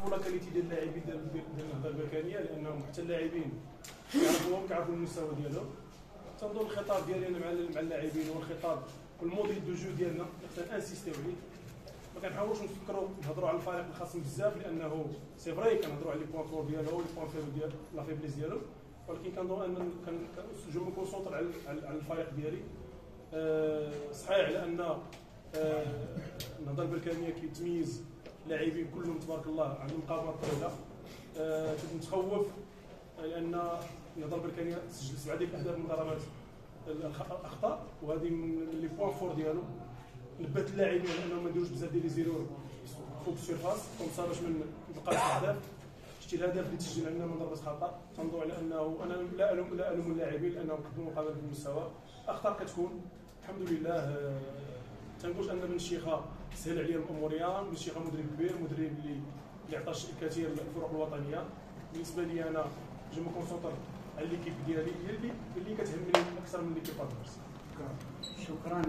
كنعرفوا لا كاليتي ديال اللاعبين ديال النهضه البركانيه، لانهم حتى اللاعبين كيعرفوهم كيعرفوا المستوى ديالهم. تنظن الخطاب ديالي انا مع اللاعبين هو الخطاب والموديل دو جو ديالنا خصنا انسيستيو عليه. ما كنحاولوش نهضروا على الفريق الخصم بزاف، لانه سي فري كنهضروا على لي بوان فور ديالو ولي بوان فيبل ديال لا فيبليس ديالو، ولكن كنظن ان جو مكونسونطر على الفريق ديالي. صحيح على ان النهضه البركانيه كيتميز لاعبين كلهم تبارك الله عندهم مقاومه طويله. كنت متخوف لان النهضه البركانيه سجل 7 ديال الاهداف من ضربات الاخطاء، وهذه من لي بوان فور ديالو. نبات اللاعبين انهم ما يديروش بزاف ديال لي زيرو فوق السيرفاس كومسا باش من نلقى الاهداف. شتي الهدف اللي تسجل عندنا من ضربه خطا، تنظر على انه انا لا الوم اللاعبين لانهم قدموا مقابله بالمستوى. اخطاء كتكون الحمد لله. تنقولش ان بن الشيخه سهل عليا الاموريان، بن الشيخه مدرب كبير، مدرب اللي عطى الكثير للفرق الوطنيه. بالنسبه لي انا جو مكونسونطر على ليكيب ديالي اللي كتهمني اكثر من ليكيب ادفيرس. شكرا.